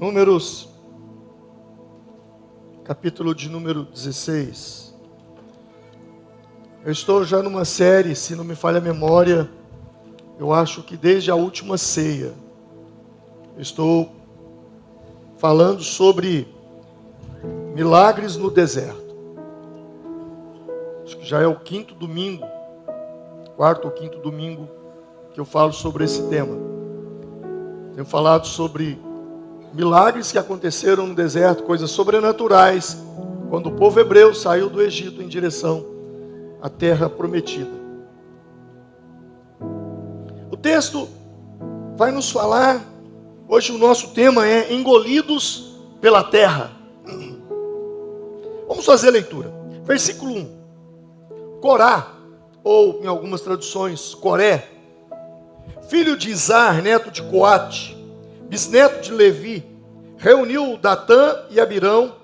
Números, capítulo de número 16. Eu estou já numa série, se não me falha a memória, eu acho que desde a última ceia, eu estou falando sobre milagres no deserto. Acho que já é o quarto ou quinto domingo que eu falo sobre esse tema. Tenho falado sobre milagres que aconteceram no deserto, coisas sobrenaturais, quando o povo hebreu saiu do Egito em direção à terra prometida. O texto vai nos falar, hoje o nosso tema é engolidos pela terra. Vamos fazer a leitura. Versículo 1. Corá, ou em algumas traduções, Coré, filho de Izar, neto de Coate, bisneto de Levi, reuniu Datã e Abirão,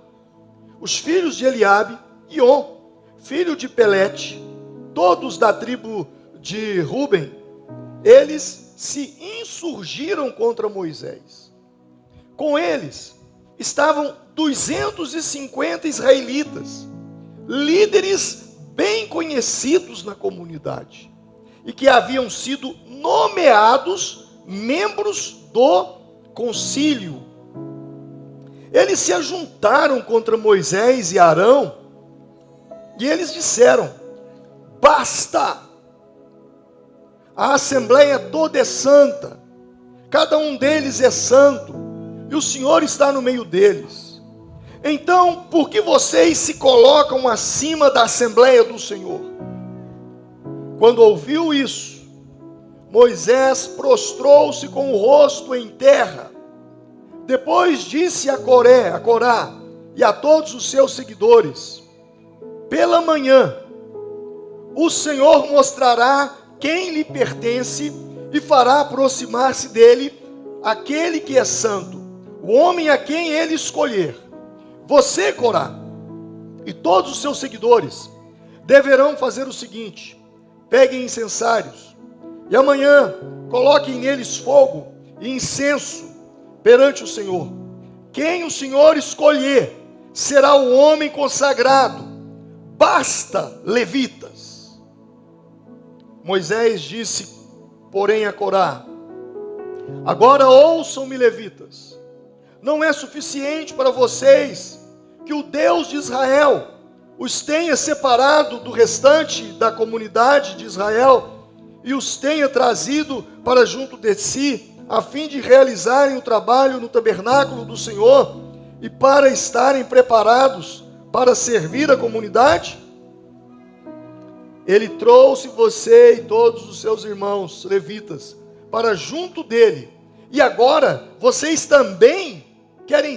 os filhos de Eliabe, e On, filho de Pelete, todos da tribo de Ruben. Eles se insurgiram contra Moisés. Com eles estavam 250 israelitas, líderes bem conhecidos na comunidade, e que haviam sido nomeados membros do concílio. Eles se ajuntaram contra Moisés e Arão, e eles disseram: basta! A assembleia toda é santa, cada um deles é santo, e o Senhor está no meio deles. Então, por que vocês se colocam acima da assembleia do Senhor? Quando ouviu isso, Moisés prostrou-se com o rosto em terra. Depois disse a Corá e a todos os seus seguidores: pela manhã, o Senhor mostrará quem lhe pertence e fará aproximar-se dele aquele que é santo, o homem a quem ele escolher. Você, Corá, e todos os seus seguidores deverão fazer o seguinte: peguem incensários e amanhã coloquem neles fogo e incenso perante o Senhor. Quem o Senhor escolher será o homem consagrado. Basta, levitas. Moisés disse, porém, a Corá: agora ouçam-me, levitas. Não é suficiente para vocês que o Deus de Israel os tenha separado do restante da comunidade de Israel e os tenha trazido para junto de si, a fim de realizarem o trabalho no tabernáculo do Senhor e para estarem preparados para servir a comunidade? Ele trouxe você e todos os seus irmãos levitas para junto dele, e agora vocês também querem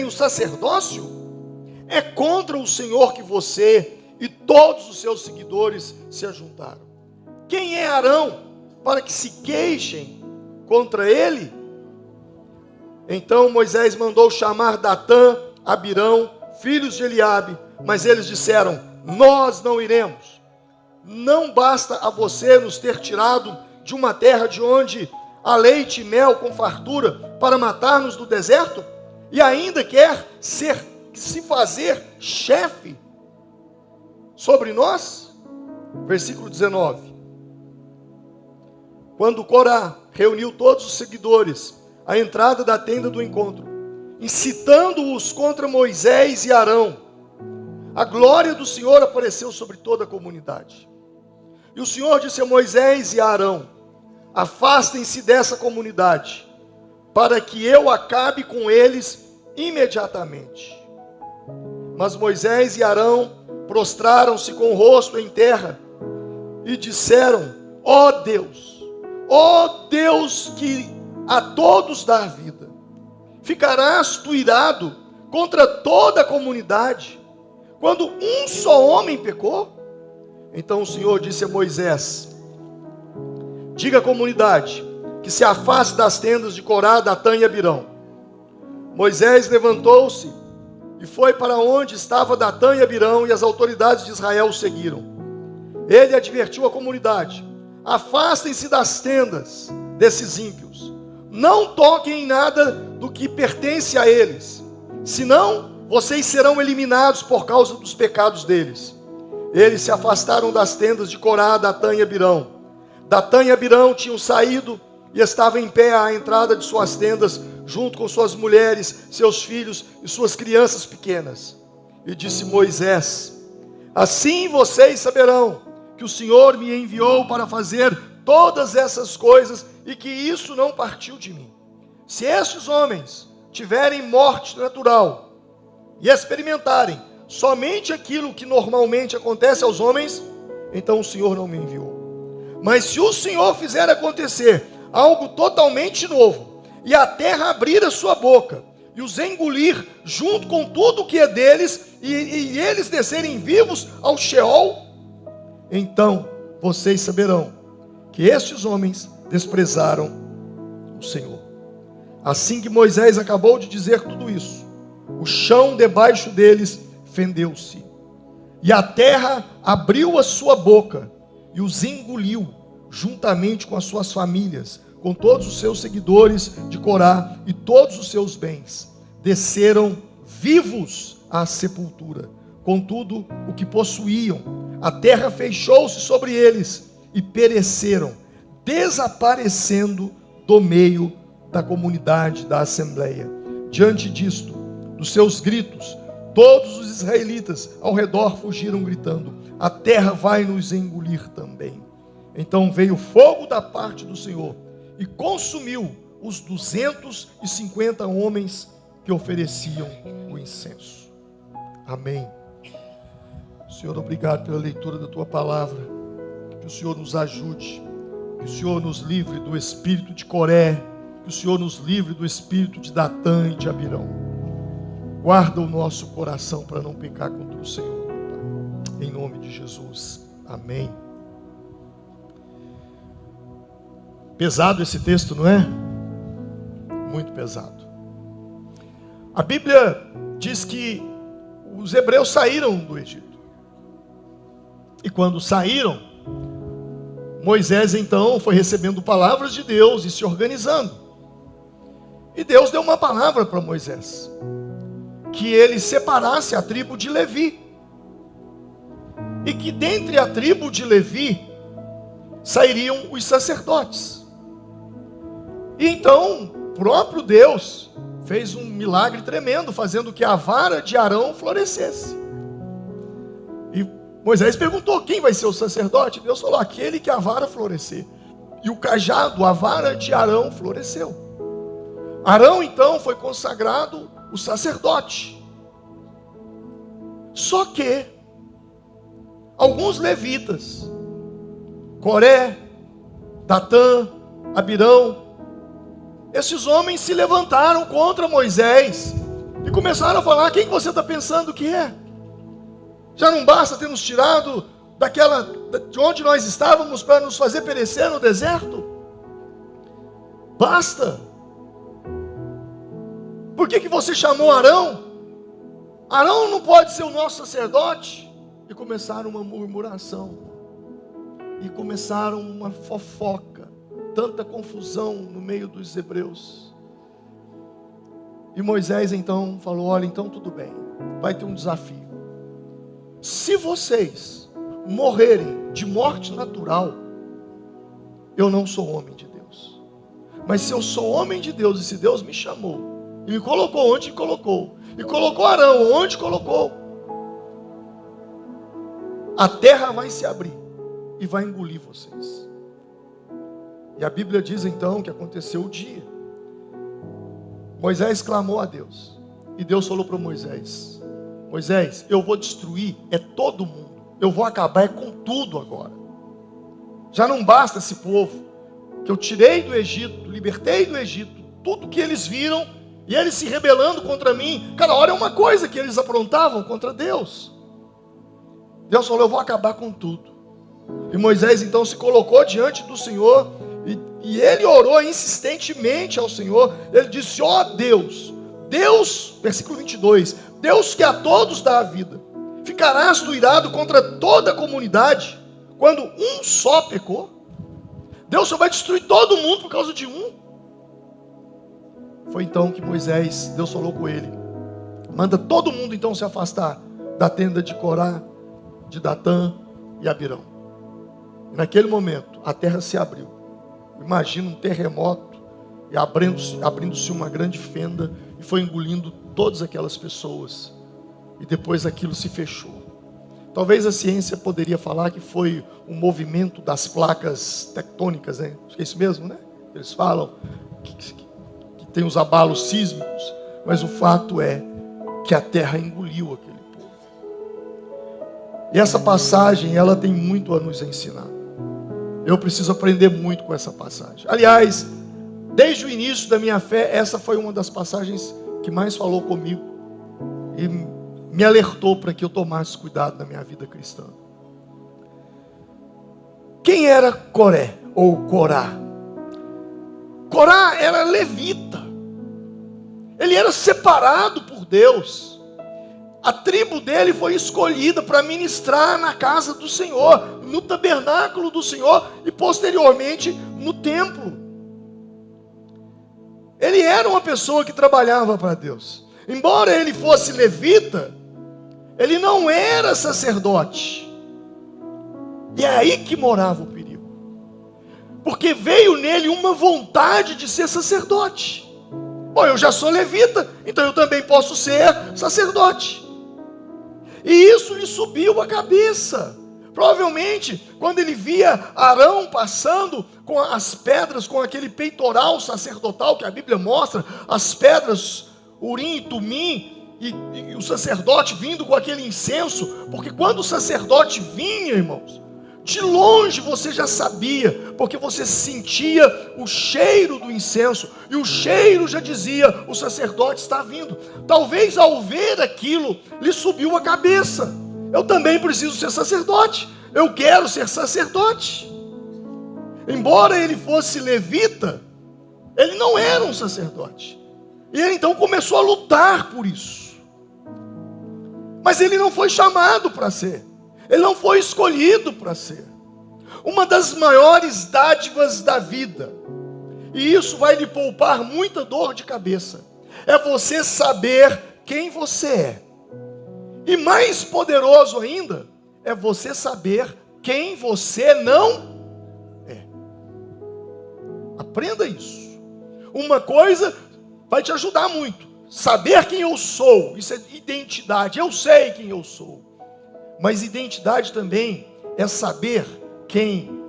o sacerdócio? É contra o Senhor que você e todos os seus seguidores se ajuntaram. Quem é Arão para que se queixem contra ele? Então Moisés mandou chamar Datã, Abirão, filhos de Eliabe, mas eles disseram: nós não iremos. Não basta a você nos ter tirado de uma terra de onde há leite e mel com fartura para matar-nos do deserto? E ainda quer se fazer chefe sobre nós? Versículo 19. Quando Corá reuniu todos os seguidores à entrada da tenda do encontro, incitando-os contra Moisés e Arão, a glória do Senhor apareceu sobre toda a comunidade. E o Senhor disse a Moisés e a Arão: afastem-se dessa comunidade, para que eu acabe com eles imediatamente. Mas Moisés e Arão prostraram-se com o rosto em terra e disseram: ó Deus que a todos dá vida, ficarás tu irado contra toda a comunidade, quando um só homem pecou? Então o Senhor disse a Moisés: diga à comunidade que se afaste das tendas de Corá, Datã e Abirão. Moisés levantou-se e foi para onde estava Datã e Abirão, e as autoridades de Israel o seguiram. Ele advertiu a comunidade: afastem-se das tendas desses ímpios, não toquem em nada do que pertence a eles, senão vocês serão eliminados por causa dos pecados deles. Eles se afastaram das tendas de Corá, Datã e Abirão. Datã e Abirão tinham saído e estavam em pé à entrada de suas tendas, junto com suas mulheres, seus filhos e suas crianças pequenas. E disse Moisés: assim vocês saberão que o Senhor me enviou para fazer todas essas coisas e que isso não partiu de mim. Se estes homens tiverem morte natural e experimentarem somente aquilo que normalmente acontece aos homens, então o Senhor não me enviou. Mas se o Senhor fizer acontecer algo totalmente novo, e a terra abrir a sua boca, e os engolir junto com tudo que é deles, e eles descerem vivos ao Sheol, então vocês saberão que estes homens desprezaram o Senhor. Assim que Moisés acabou de dizer tudo isso, o chão debaixo deles fendeu-se, e a terra abriu a sua boca e os engoliu, juntamente com as suas famílias, com todos os seus seguidores de Corá e todos os seus bens. Desceram vivos à sepultura, com tudo o que possuíam. A terra fechou-se sobre eles e pereceram, desaparecendo do meio da comunidade da assembleia. Diante disto, dos seus gritos, todos os israelitas ao redor fugiram gritando: a terra vai nos engolir também. Então veio fogo da parte do Senhor e consumiu os 250 homens que ofereciam o incenso. Amém. Senhor, obrigado pela leitura da Tua palavra. Que o Senhor nos ajude, que o Senhor nos livre do espírito de Coré, que o Senhor nos livre do espírito de Datã e de Abirão. Guarda o nosso coração para não pecar contra o Senhor, Pai. Em nome de Jesus. Amém. Pesado esse texto, não é? Muito pesado. A Bíblia diz que os hebreus saíram do Egito. E quando saíram, Moisés então foi recebendo palavras de Deus e se organizando. E Deus deu uma palavra para Moisés: que ele separasse a tribo de Levi. E que dentre a tribo de Levi sairiam os sacerdotes. E então, o próprio Deus fez um milagre tremendo, fazendo que a vara de Arão florescesse. E Moisés perguntou: quem vai ser o sacerdote? Deus falou: aquele que a vara florescer. E o cajado, a vara de Arão, floresceu. Arão então foi consagrado o sacerdote. Só que alguns levitas, Coré, Datã, Abirão, esses homens se levantaram contra Moisés e começaram a falar: quem você está pensando que é? Já não basta ter nos tirado de onde nós estávamos para nos fazer perecer no deserto? Basta. Por que você chamou Arão? Arão não pode ser o nosso sacerdote? E começaram uma murmuração, e começaram uma fofoca, tanta confusão no meio dos hebreus. E Moisés então falou: olha, então tudo bem, vai ter um desafio. Se vocês morrerem de morte natural, eu não sou homem de Deus. Mas se eu sou homem de Deus, e se Deus me chamou e me colocou onde colocou, e colocou Arão onde colocou, a terra vai se abrir e vai engolir vocês. E a Bíblia diz então que aconteceu o dia. Moisés clamou a Deus, e Deus falou para Moisés: Moisés, eu vou destruir todo mundo, eu vou acabar com tudo agora. Já não basta esse povo que eu tirei do Egito, libertei do Egito, tudo que eles viram, e eles se rebelando contra mim. Cada hora é uma coisa que eles aprontavam contra Deus. Deus falou: eu vou acabar com tudo. E Moisés então se colocou diante do Senhor, e ele orou insistentemente ao Senhor. Ele disse: ó Deus, versículo 22, Deus que a todos dá a vida, ficarás tu irado contra toda a comunidade, quando um só pecou? Deus só vai destruir todo mundo por causa de um? Foi então que Deus falou com ele: manda todo mundo então se afastar da tenda de Corá, de Datã e Abirão. E naquele momento a terra se abriu. Imagina um terremoto e abrindo-se uma grande fenda e foi engolindo todas aquelas pessoas. E depois aquilo se fechou. Talvez a ciência poderia falar que foi um movimento das placas tectônicas, né? Acho que é isso mesmo, né? Eles falam que tem os abalos sísmicos, mas o fato é que a terra engoliu aquele povo. E essa passagem, ela tem muito a nos ensinar. Eu preciso aprender muito com essa passagem. Aliás, desde o início da minha fé, essa foi uma das passagens que mais falou comigo e me alertou para que eu tomasse cuidado na minha vida cristã. Quem era Coré ou Corá? Corá era levita. Ele era separado por Deus. A tribo dele foi escolhida para ministrar na casa do Senhor, no tabernáculo do Senhor e posteriormente no templo. Ele era uma pessoa que trabalhava para Deus. Embora ele fosse levita, ele não era sacerdote. E é aí que morava o perigo. Porque veio nele uma vontade de ser sacerdote. Bom, eu já sou levita, então eu também posso ser sacerdote. E isso lhe subiu a cabeça. Provavelmente, quando ele via Arão passando com as pedras, com aquele peitoral sacerdotal que a Bíblia mostra, as pedras Urim e Tumim, e o sacerdote vindo com aquele incenso, porque quando o sacerdote vinha, irmãos, de longe você já sabia, porque você sentia o cheiro do incenso, e o cheiro já dizia: o sacerdote está vindo. Talvez ao ver aquilo, lhe subiu a cabeça: eu também preciso ser sacerdote, eu quero ser sacerdote. Embora ele fosse levita, ele não era um sacerdote, e ele então começou a lutar por isso. Mas ele não foi chamado para ser, ele não foi escolhido para ser. Uma das maiores dádivas da vida, e isso vai lhe poupar muita dor de cabeça, é você saber quem você é. E mais poderoso ainda, é você saber quem você não é. Aprenda isso. Uma coisa vai te ajudar muito: saber quem eu sou. Isso é identidade, eu sei quem eu sou. Mas identidade também é saber quem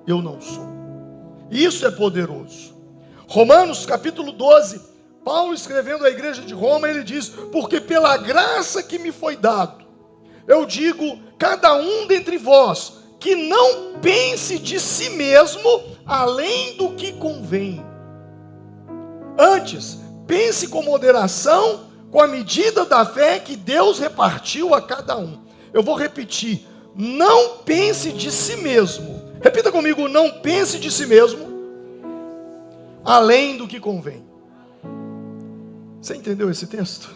eu não sou. Isso é poderoso. Romanos capítulo 12, Paulo escrevendo à igreja de Roma, ele diz: porque pela graça que me foi dado, eu digo, cada um dentre vós, que não pense de si mesmo além do que convém. Antes, pense com moderação, com a medida da fé que Deus repartiu a cada um. Eu vou repetir: não pense de si mesmo. Repita comigo: não pense de si mesmo além do que convém. Você entendeu esse texto?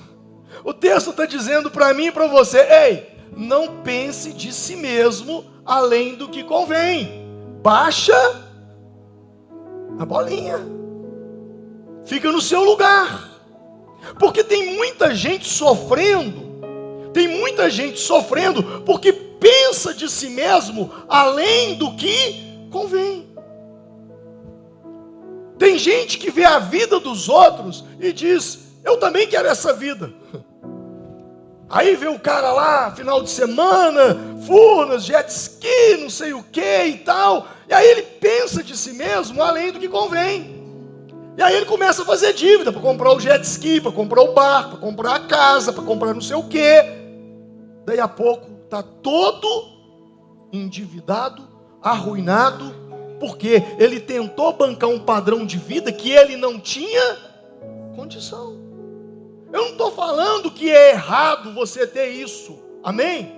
O texto está dizendo para mim e para você: ei, não pense de si mesmo além do que convém. Baixa a bolinha, fica no seu lugar. Porque tem muita gente sofrendo, porque pensa de si mesmo além do que convém. Tem gente que vê a vida dos outros e diz: eu também quero essa vida. Aí vê o cara lá, final de semana, Furnas, jet ski, não sei o que e tal. E aí ele pensa de si mesmo além do que convém. E aí ele começa a fazer dívida para comprar o jet ski, para comprar o barco, para comprar a casa, para comprar não sei o quê. Daí a pouco está todo endividado, arruinado, porque ele tentou bancar um padrão de vida que ele não tinha condição. Eu não estou falando que é errado você ter isso, amém?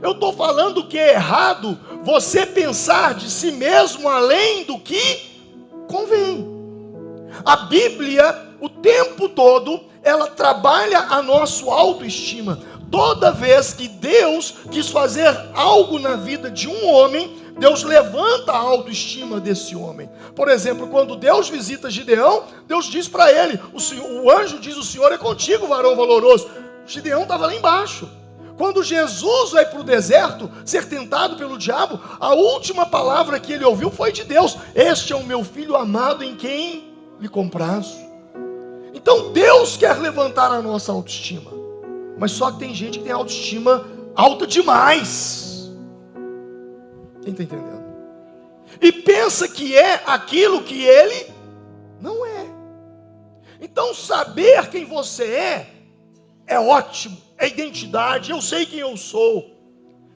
Eu estou falando que é errado você pensar de si mesmo além do que convém. A Bíblia, o tempo todo, ela trabalha a nossa autoestima. toda vez que Deus quis fazer algo na vida de um homem, Deus levanta a autoestima desse homem. Por exemplo, quando Deus visita Gideão, Deus diz para ele, o anjo diz: o Senhor é contigo, varão valoroso. Gideão estava lá embaixo. Quando Jesus vai para o deserto ser tentado pelo diabo, a última palavra que ele ouviu foi de Deus: este é o meu filho amado em quem me comprazo. Então Deus quer levantar a nossa autoestima, mas só que tem gente que tem autoestima alta demais. Quem está entendendo? E pensa que é aquilo que ele não é. Então saber quem você é ótimo, é identidade, eu sei quem eu sou.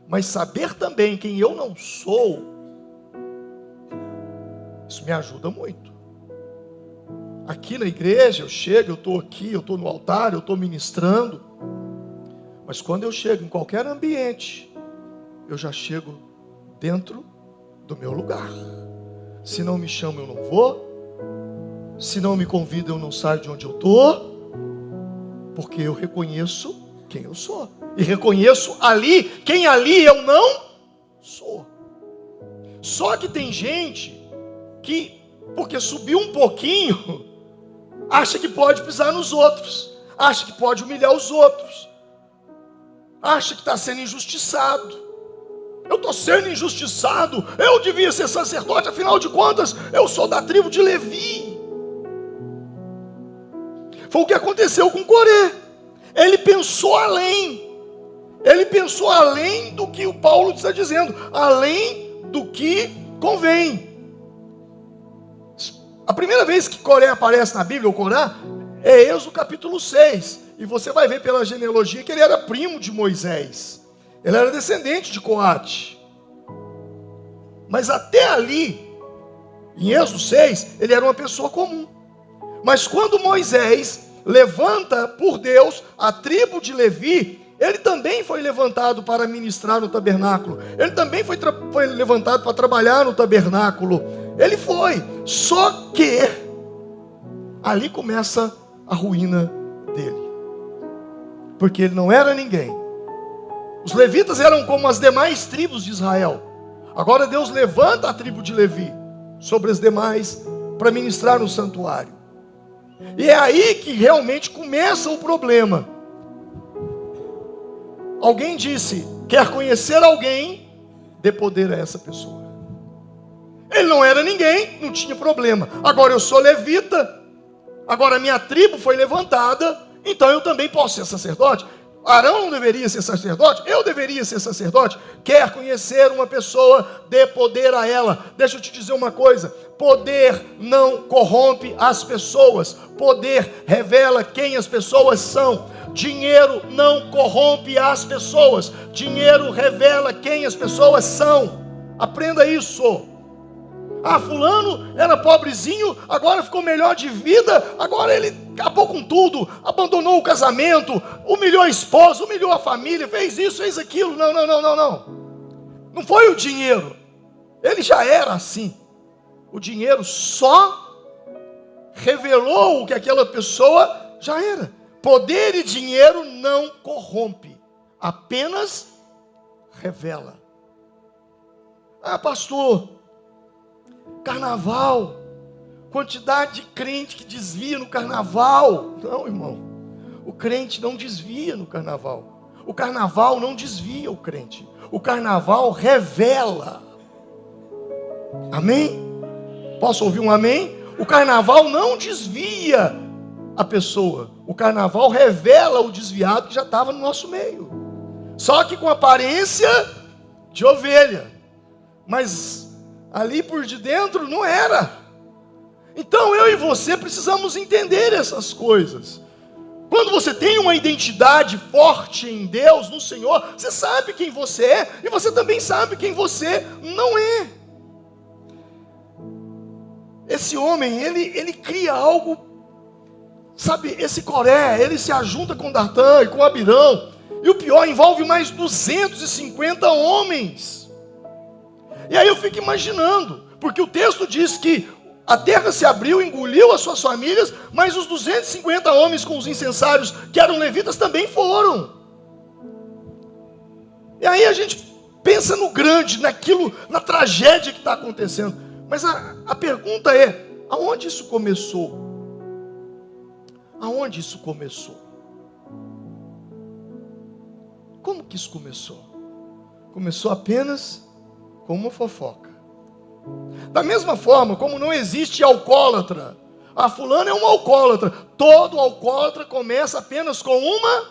Mas saber também quem eu não sou, isso me ajuda muito. Aqui na igreja eu chego, eu estou aqui, eu estou no altar, eu estou ministrando. Mas quando eu chego em qualquer ambiente, eu já chego dentro do meu lugar. Se não me chamam, eu não vou. Se não me convidam, eu não saio de onde eu estou. Porque eu reconheço quem eu sou. E reconheço ali, quem ali eu não sou. Só que tem gente que, porque subiu um pouquinho, acha que pode pisar nos outros. Acha que pode humilhar os outros. Acha que está sendo injustiçado. Eu estou sendo injustiçado. Eu devia ser sacerdote, afinal de contas, eu sou da tribo de Levi. Foi o que aconteceu com Coré. Ele pensou além. Ele pensou além do que o Paulo está dizendo. Além do que convém. A primeira vez que Coré aparece na Bíblia, ou Corá, é Êxodo capítulo 6. E você vai ver pela genealogia que ele era primo de Moisés. Ele era descendente de Coate. Mas até ali, em Êxodo 6, ele era uma pessoa comum. Mas quando Moisés levanta por Deus a tribo de Levi, ele também foi levantado para ministrar no tabernáculo. Ele também foi levantado para trabalhar no tabernáculo. Ele foi. Só que ali começa a ruína dele. Porque ele não era ninguém. Os levitas eram como as demais tribos de Israel. Agora Deus levanta a tribo de Levi sobre as demais para ministrar no santuário. E é aí que realmente começa o problema. Alguém disse: quer conhecer alguém, dê poder a essa pessoa. Ele não era ninguém, não tinha problema. Agora eu sou levita, agora minha tribo foi levantada, então eu também posso ser sacerdote. Arão não deveria ser sacerdote? Eu deveria ser sacerdote? Quer conhecer uma pessoa, dê poder a ela. Deixa eu te dizer uma coisa: poder não corrompe as pessoas. Poder revela quem as pessoas são. Dinheiro não corrompe as pessoas. Dinheiro revela quem as pessoas são. Aprenda isso. Ah, fulano era pobrezinho, agora ficou melhor de vida, agora ele acabou com tudo, abandonou o casamento, humilhou a esposa, humilhou a família, fez isso, fez aquilo. Não. Não foi o dinheiro. Ele já era assim. O dinheiro só revelou o que aquela pessoa já era. Poder e dinheiro não corrompe, apenas revela. Ah, pastor, carnaval, quantidade de crente que desvia no carnaval. Não, irmão, o crente não desvia no carnaval. O carnaval não desvia o crente. O carnaval revela. Amém? Posso ouvir um amém? O carnaval não desvia a pessoa. O carnaval revela o desviado que já estava no nosso meio. Só que com aparência de ovelha. Mas ali por de dentro não era. Então eu e você precisamos entender essas coisas. Quando você tem uma identidade forte em Deus, no Senhor, você sabe quem você é e você também sabe quem você não é. Esse homem, ele cria algo, sabe, esse Coré, ele se ajunta com Datã e com Abirão, e o pior, envolve mais 250 homens. E aí eu fico imaginando, porque o texto diz que a terra se abriu, engoliu as suas famílias, mas os 250 homens com os incensários, que eram levitas, também foram. E aí a gente pensa no grande, naquilo, na tragédia que está acontecendo. Mas a pergunta é, aonde isso começou? Aonde isso começou? Como que isso começou? Começou apenas com uma fofoca. Da mesma forma como não existe alcoólatra. Ah, fulano é um alcoólatra. Todo alcoólatra começa apenas com uma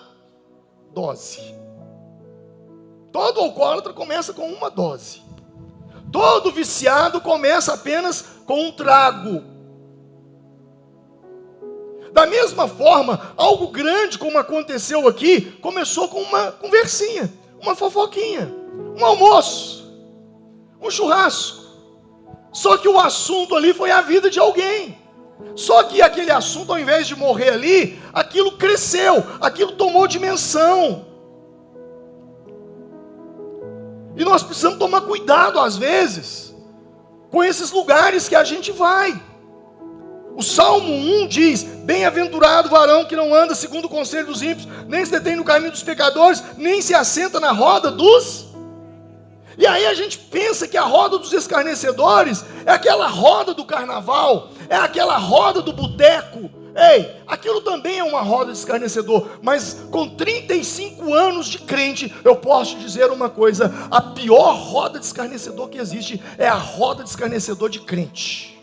dose. Todo alcoólatra começa com uma dose. Todo viciado começa apenas com um trago. Da mesma forma, algo grande como aconteceu aqui, começou com uma conversinha, uma fofoquinha, um almoço, um churrasco. Só que o assunto ali foi a vida de alguém. Só que aquele assunto, ao invés de morrer ali, aquilo cresceu, aquilo tomou dimensão. E nós precisamos tomar cuidado, às vezes, com esses lugares que a gente vai. O Salmo 1 diz: bem-aventurado o varão que não anda segundo o conselho dos ímpios, nem se detém no caminho dos pecadores, nem se assenta na roda dos... E aí a gente pensa que a roda dos escarnecedores é aquela roda do carnaval, é aquela roda do boteco. Ei, aquilo também é uma roda de escarnecedor, mas com 35 anos de crente, eu posso dizer uma coisa: a pior roda de escarnecedor que existe é a roda de escarnecedor de crente.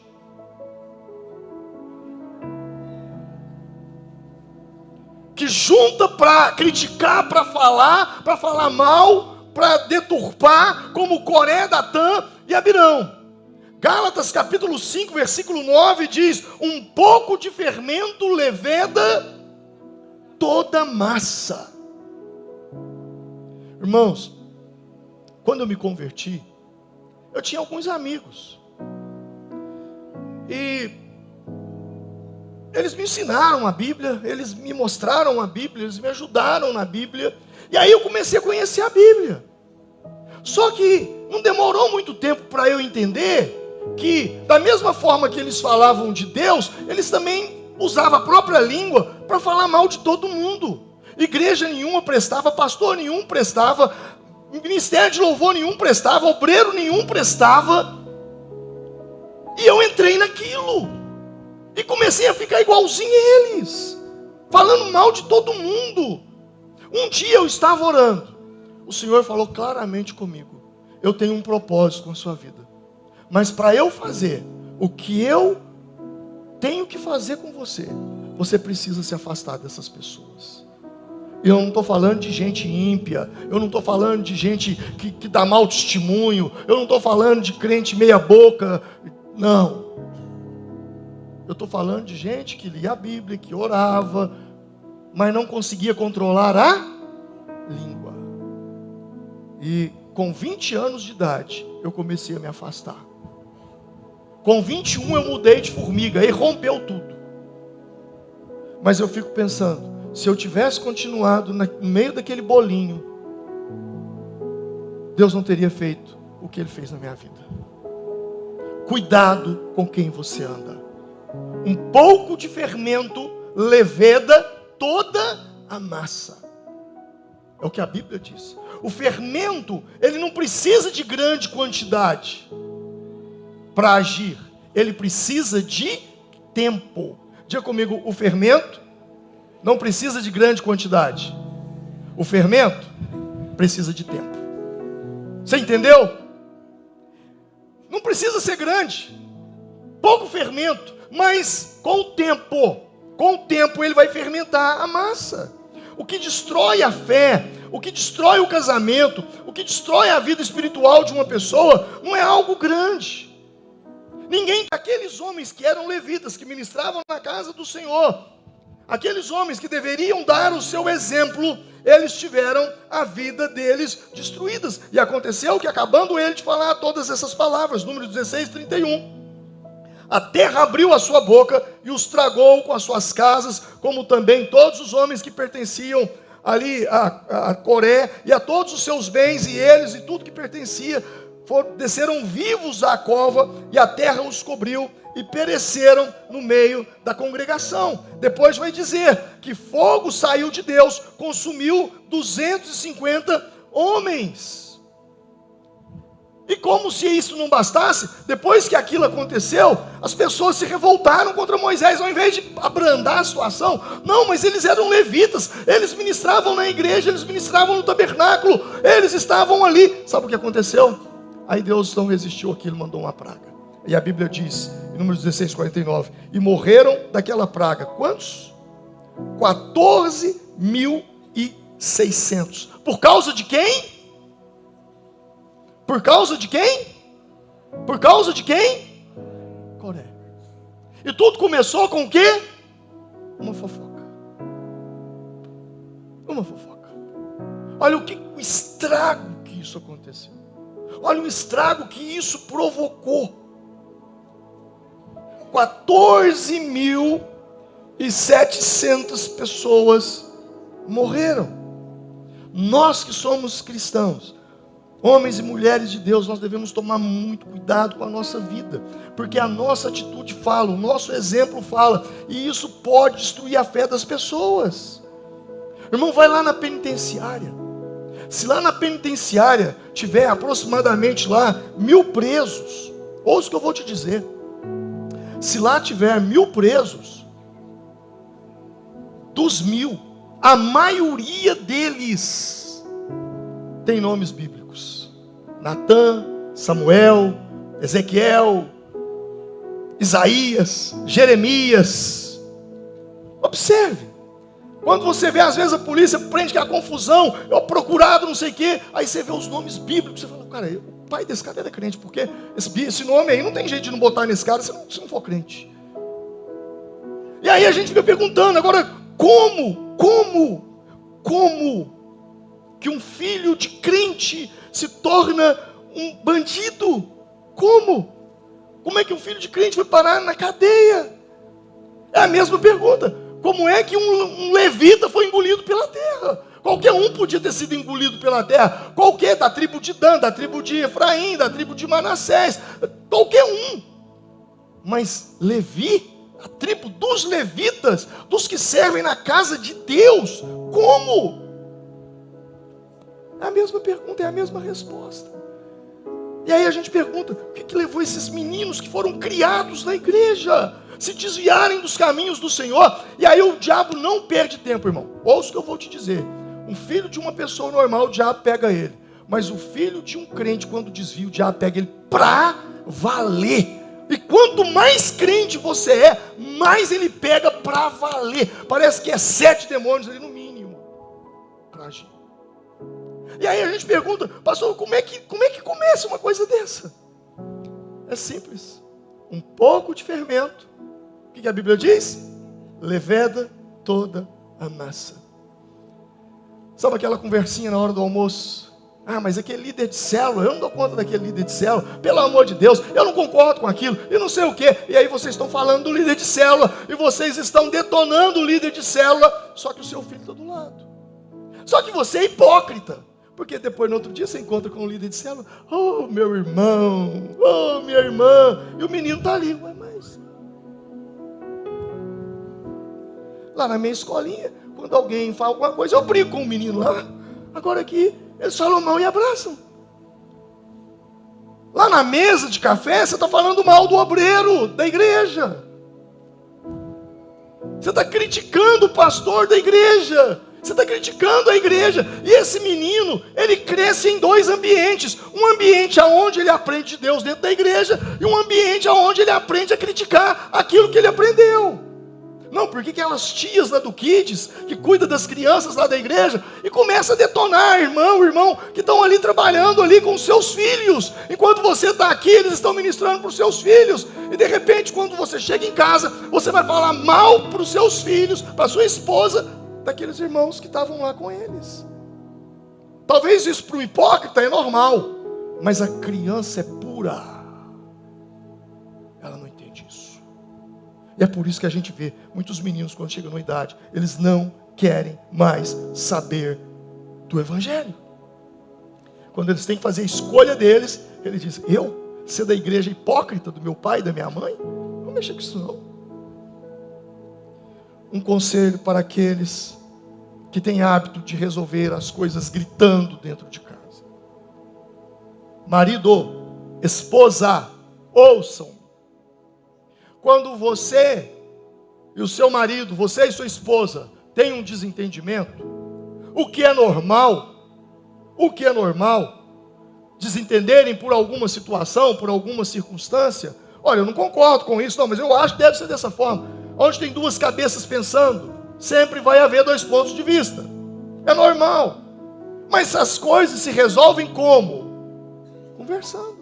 Que junta para criticar, para falar mal, para deturpar, como Coré, Datã e Abirão. Gálatas capítulo 5, versículo 9 diz: um pouco de fermento leveda toda massa. Irmãos, quando eu me converti, eu tinha alguns amigos. E eles me ensinaram a Bíblia, eles me mostraram a Bíblia, eles me ajudaram na Bíblia. E aí eu comecei a conhecer a Bíblia. Só que não demorou muito tempo para eu entender que, da mesma forma que eles falavam de Deus, eles também usavam a própria língua para falar mal de todo mundo. Igreja nenhuma prestava, pastor nenhum prestava, ministério de louvor nenhum prestava, obreiro nenhum prestava. E eu entrei naquilo. E comecei a ficar igualzinho a eles, falando mal de todo mundo. Um dia eu estava orando. O Senhor falou claramente comigo: eu tenho um propósito com a sua vida. Mas para eu fazer o que eu tenho que fazer com você, você precisa se afastar dessas pessoas. Eu não estou falando de gente ímpia. Eu não estou falando de gente que dá mau testemunho. Eu não estou falando de crente meia boca. Não. Eu estou falando de gente que lia a Bíblia, que orava, mas não conseguia controlar a língua. E com 20 anos de idade, eu comecei a me afastar. Com 21 eu mudei de formiga, e rompeu tudo. Mas eu fico pensando, se eu tivesse continuado no meio daquele bolinho, Deus não teria feito o que Ele fez na minha vida. Cuidado com quem você anda. Um pouco de fermento leveda toda a massa. É o que a Bíblia diz. O fermento, ele não precisa de grande quantidade para agir. Ele precisa de tempo. Diga comigo: o fermento não precisa de grande quantidade. O fermento precisa de tempo. Você entendeu? Não precisa ser grande. Pouco fermento. Mas com o tempo ele vai fermentar a massa. O que destrói a fé, o que destrói o casamento, o que destrói a vida espiritual de uma pessoa, não é algo grande. Ninguém, aqueles homens que eram levitas, que ministravam na casa do Senhor, aqueles homens que deveriam dar o seu exemplo, eles tiveram a vida deles destruídas. E aconteceu que, acabando ele de falar todas essas palavras, número 16, 31, a terra abriu a sua boca e os tragou com as suas casas, como também todos os homens que pertenciam ali a Coré, e a todos os seus bens, e eles e tudo que pertencia, desceram vivos à cova, e a terra os cobriu, e pereceram no meio da congregação. Depois vai dizer que fogo saiu de Deus, consumiu 250 homens. E como se isso não bastasse, depois que aquilo aconteceu, as pessoas se revoltaram contra Moisés, ao invés de abrandar a situação. Não, mas eles eram levitas, eles ministravam na igreja, eles ministravam no tabernáculo, eles estavam ali. Sabe o que aconteceu? Aí Deus não resistiu àquilo, mandou uma praga. E a Bíblia diz, em Números 16:49, e morreram daquela praga, quantos? 14.600. Por causa de quem? Por causa de quem? Por causa de quem? Coré. E tudo começou com o quê? Uma fofoca. Uma fofoca. Olha o estrago que isso aconteceu. Olha o estrago que isso provocou. 14.700 pessoas morreram. Nós que somos cristãos, homens e mulheres de Deus, nós devemos tomar muito cuidado com a nossa vida, porque a nossa atitude fala, o nosso exemplo fala, e isso pode destruir a fé das pessoas. Irmão, vai lá na penitenciária. Se lá na penitenciária tiver aproximadamente lá 1.000 presos, ouça o que eu vou te dizer. Se lá tiver 1.000 presos, dos 1.000, a maioria deles tem nomes bíblicos. Natã, Samuel, Ezequiel, Isaías, Jeremias. Observe. Quando você vê, às vezes a polícia prende que é a confusão, é o procurado, não sei o quê, aí você vê os nomes bíblicos, você fala, cara, o pai desse cara era crente, porque esse nome aí não tem jeito de não botar nesse cara se não for crente. E aí a gente fica perguntando, agora, como que um filho de crente se torna um bandido? Como é que um filho de crente foi parar na cadeia? É a mesma pergunta. Como é que um levita foi engolido pela terra? Qualquer um podia ter sido engolido pela terra. Qualquer, da tribo de Dan, da tribo de Efraim, da tribo de Manassés. Qualquer um. Mas Levi, a tribo dos levitas, dos que servem na casa de Deus, como? É a mesma pergunta, é a mesma resposta. E aí a gente pergunta, o que levou esses meninos que foram criados na igreja se desviarem dos caminhos do Senhor? E aí o diabo não perde tempo, irmão. Ouça o que eu vou te dizer. Um filho de uma pessoa normal, o diabo pega ele. Mas o filho de um crente, quando desvia, o diabo pega ele pra valer. E quanto mais crente você é, mais ele pega pra valer. Parece que é 7 demônios ali no mínimo pra agir. E aí a gente pergunta, pastor, como é que começa uma coisa dessa? É simples. Um pouco de fermento. O que a Bíblia diz? Leveda toda a massa. Sabe aquela conversinha na hora do almoço? Ah, mas aquele líder de célula, eu não dou conta daquele líder de célula. Pelo amor de Deus, eu não concordo com aquilo. E não sei o quê. E aí vocês estão falando do líder de célula. E vocês estão detonando o líder de célula. Só que o seu filho está do lado. Só que você é hipócrita. Porque depois, no outro dia, você encontra com o líder de célula. Oh, meu irmão. Oh, minha irmã. E o menino está ali. Ué, mas... lá na minha escolinha, quando alguém fala alguma coisa, eu brigo com o menino lá. Agora aqui, eles falam mal e abraçam. Lá na mesa de café, você está falando mal do obreiro, da igreja. Você está criticando o pastor da igreja. Você está criticando a igreja. E esse menino, ele cresce em 2 ambientes. Um ambiente onde ele aprende de Deus dentro da igreja. E um ambiente onde ele aprende a criticar aquilo que ele aprendeu. Não, porque aquelas tias lá do Kids, que cuida das crianças lá da igreja, e começa a detonar irmão, que estão ali trabalhando ali com os seus filhos. Enquanto você está aqui, eles estão ministrando para os seus filhos. E de repente, quando você chega em casa, você vai falar mal para os seus filhos, para a sua esposa, daqueles irmãos que estavam lá com eles. Talvez isso para o hipócrita é normal, mas a criança é pura. Ela não entende isso. E é por isso que a gente vê muitos meninos, quando chegam na idade, eles não querem mais saber do evangelho. Quando eles têm que fazer a escolha deles, eles dizem, eu ser da igreja hipócrita do meu pai e da minha mãe? Não vou mexer com isso não. Um conselho para aqueles que tem hábito de resolver as coisas gritando dentro de casa. Marido, esposa, ouçam. Quando você e o seu marido, você e sua esposa, têm um desentendimento, o que é normal, desentenderem por alguma situação, por alguma circunstância, olha, eu não concordo com isso, não, mas eu acho que deve ser dessa forma. Onde tem duas cabeças pensando, sempre vai haver dois pontos de vista. É normal. Mas as coisas se resolvem como? Conversando.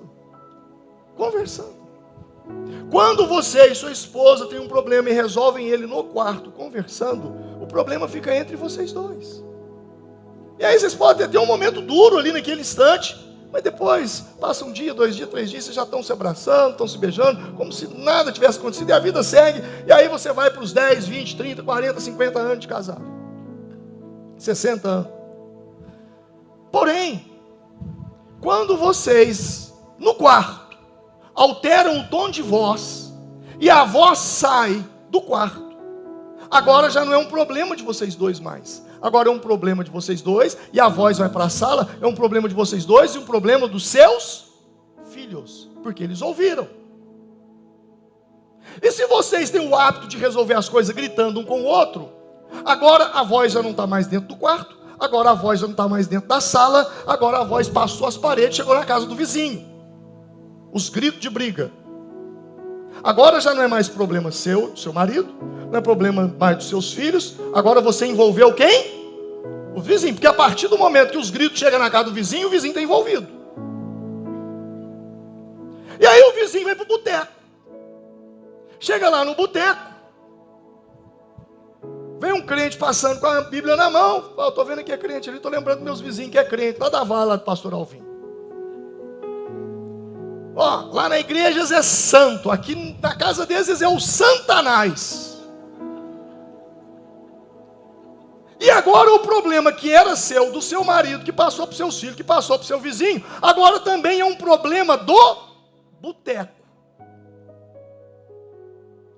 Quando você e sua esposa têm um problema e resolvem ele no quarto, conversando, o problema fica entre vocês dois. E aí vocês podem ter um momento duro ali naquele instante, mas depois, passa um dia, 2 dias, 3 dias, vocês já estão se abraçando, estão se beijando, como se nada tivesse acontecido, e a vida segue, e aí você vai para os 10, 20, 30, 40, 50 anos de casado. 60 anos. Porém, quando vocês, no quarto, alteram o tom de voz, e a voz sai do quarto, agora já não é um problema de vocês dois mais. Agora é um problema de vocês dois, e a voz vai para a sala, é um problema de vocês dois, e um problema dos seus filhos, porque eles ouviram. E se vocês têm o hábito de resolver as coisas gritando um com o outro, agora a voz já não está mais dentro do quarto, agora a voz já não está mais dentro da sala, agora a voz passou as paredes, chegou na casa do vizinho. Os gritos de briga. Agora já não é mais problema seu, do seu marido, não é problema mais dos seus filhos, agora você envolveu quem? O vizinho, porque a partir do momento que os gritos chegam na casa do vizinho, o vizinho está envolvido. E aí o vizinho vai para o boteco. Chega lá no boteco, vem um crente passando com a Bíblia na mão, eu estou vendo que é crente ali, estou lembrando dos meus vizinhos que é crente, lá da vala lá do pastor Alvim. Ó, lá na igreja é santo, aqui na casa deles é o Santanás. E agora o problema que era seu, do seu marido, que passou para os seus filhos, que passou para o seu vizinho, agora também é um problema do boteco.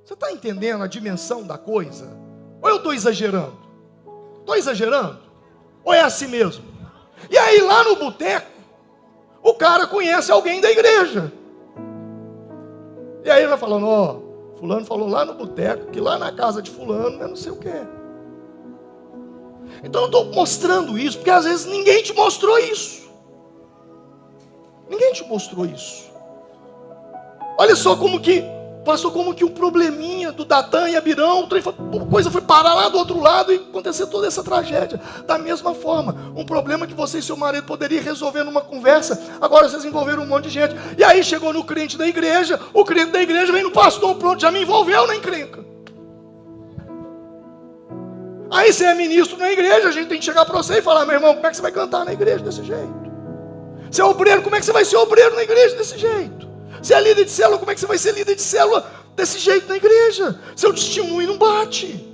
Você está entendendo a dimensão da coisa? Ou eu estou exagerando? Estou exagerando? Ou é assim mesmo? E aí lá no boteco, o cara conhece alguém da igreja. E aí ele vai falando, ó, fulano falou lá no boteco, que lá na casa de fulano, eu não sei o que. Então eu estou mostrando isso, porque às vezes ninguém te mostrou isso. Ninguém te mostrou isso. Olha só como que, passou como que um probleminha do Datã e Abirão, a coisa foi parar lá do outro lado e aconteceu toda essa tragédia. Da mesma forma, um problema que você e seu marido poderiam resolver numa conversa, agora vocês envolveram um monte de gente. E aí chegou no crente da igreja, o crente da igreja vem no pastor, pronto, já me envolveu na encrenca. Aí você é ministro na igreja, a gente tem que chegar para você e falar, meu irmão, como é que você vai cantar na igreja desse jeito? Você é obreiro, como é que você vai ser obreiro na igreja desse jeito? Você é líder de célula, como é que você vai ser líder de célula desse jeito na igreja? Seu testemunho não bate.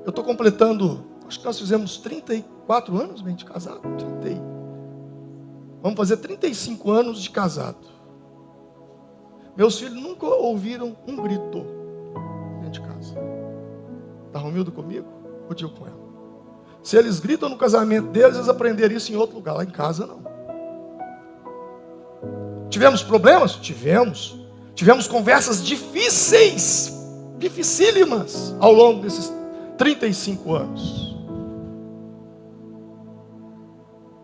Eu estou completando, acho que nós fizemos 34 anos bem de casado. Vamos fazer 35 anos de casado. Meus filhos nunca ouviram um grito dentro de casa. Está humilde comigo? Ou digo com ela? Se eles gritam no casamento deles, eles aprenderam isso em outro lugar. Lá em casa não. Tivemos problemas? Tivemos. Tivemos conversas difíceis, dificílimas, ao longo desses 35 anos.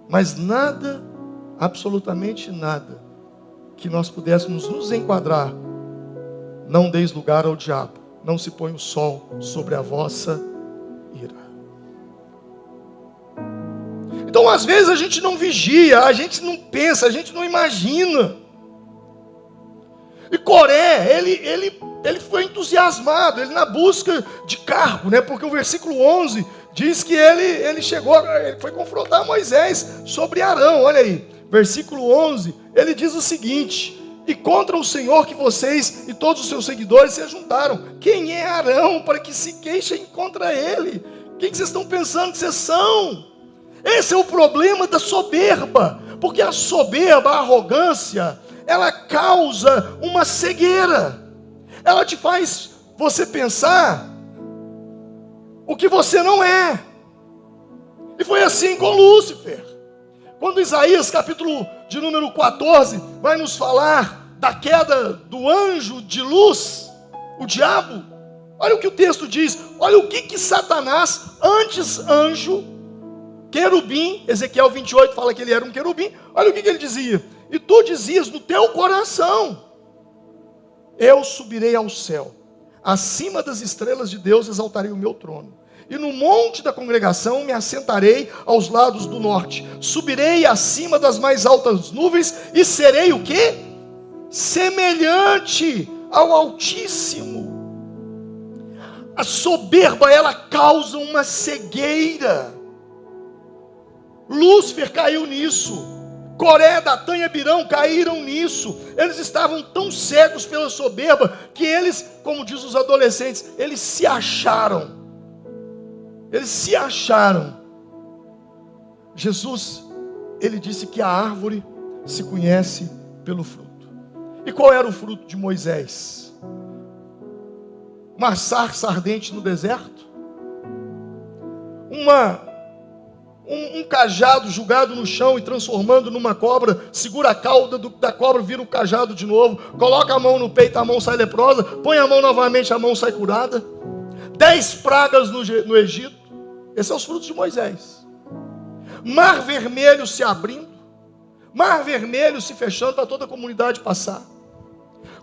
Mas nada, absolutamente nada, que nós pudéssemos nos enquadrar. Não deis lugar ao diabo. Não se põe o sol sobre a vossa ira. Então, às vezes, a gente não vigia, a gente não pensa, a gente não imagina. E Coré, ele foi entusiasmado, ele na busca de cargo, né? Porque o versículo 11 diz que ele foi confrontar Moisés sobre Arão. Olha aí, versículo 11, ele diz o seguinte: e contra o Senhor que vocês e todos os seus seguidores se juntaram. Quem é Arão para que se queixem contra ele? Quem que vocês estão pensando que vocês são? Esse é o problema da soberba, porque a soberba, a arrogância, ela causa uma cegueira. Ela te faz você pensar o que você não é. E foi assim com Lúcifer. Quando Isaías, capítulo de número 14, vai nos falar da queda do anjo de luz, o diabo, olha o que o texto diz, olha o que Satanás, antes anjo, querubim, Ezequiel 28 fala que ele era um querubim, olha o que ele dizia, e tu dizias no teu coração, eu subirei ao céu, acima das estrelas de Deus exaltarei o meu trono, e no monte da congregação me assentarei aos lados do norte, subirei acima das mais altas nuvens, e serei o quê? Semelhante ao Altíssimo. A soberba, ela causa uma cegueira. Lúcifer caiu nisso, Coré, Datã e Abirão caíram nisso. Eles estavam tão cegos pela soberba, que eles, como diz os adolescentes, eles se acharam. Jesus, ele disse que a árvore se conhece pelo fruto. E qual era o fruto de Moisés? Uma sarça ardente no deserto? Um cajado jogado no chão e transformando numa cobra, segura a cauda da cobra, vira um cajado de novo, coloca a mão no peito, a mão sai leprosa, põe a mão novamente, a mão sai curada. 10 pragas no Egito. Esses são os frutos de Moisés. Mar vermelho se abrindo, mar vermelho se fechando para toda a comunidade passar.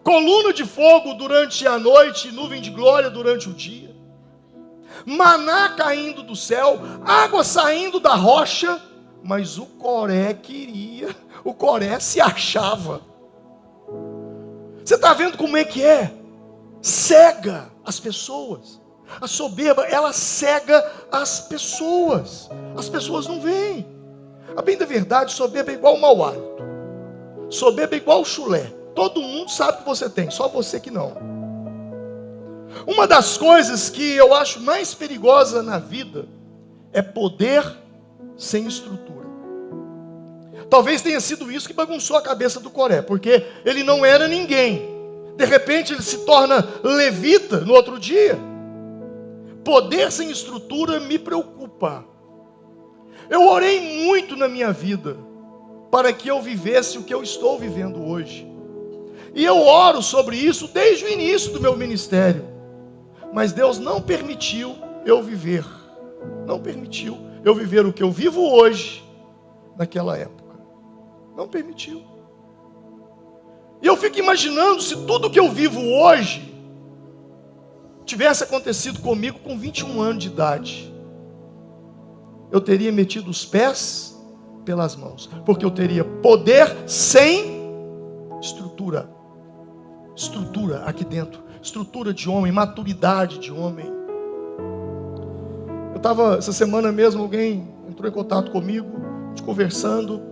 Coluna de fogo durante a noite, nuvem de glória durante o dia. Maná caindo do céu, água saindo da rocha, mas o Coré se achava. Você está vendo como é que é? Cega as pessoas. A soberba, ela cega as pessoas não veem. A bem da verdade, soberba é igual mau hálito, soberba é igual chulé, todo mundo sabe que você tem, só você que não. Uma das coisas que eu acho mais perigosa na vida é poder sem estrutura. Talvez tenha sido isso que bagunçou a cabeça do Coré, porque ele não era ninguém, de repente ele se torna levita no outro dia. Poder sem estrutura me preocupa. Eu orei muito na minha vida para que eu vivesse o que eu estou vivendo hoje. E eu oro sobre isso desde o início do meu ministério. Mas Deus não permitiu eu viver. Não permitiu eu viver o que eu vivo hoje, naquela época. Não permitiu. E eu fico imaginando se tudo que eu vivo hoje tivesse acontecido comigo com 21 anos de idade. Eu teria metido os pés pelas mãos, porque eu teria poder sem estrutura. Estrutura aqui dentro, estrutura de homem, maturidade de homem. Eu estava, essa semana mesmo, alguém entrou em contato comigo, a gente conversando.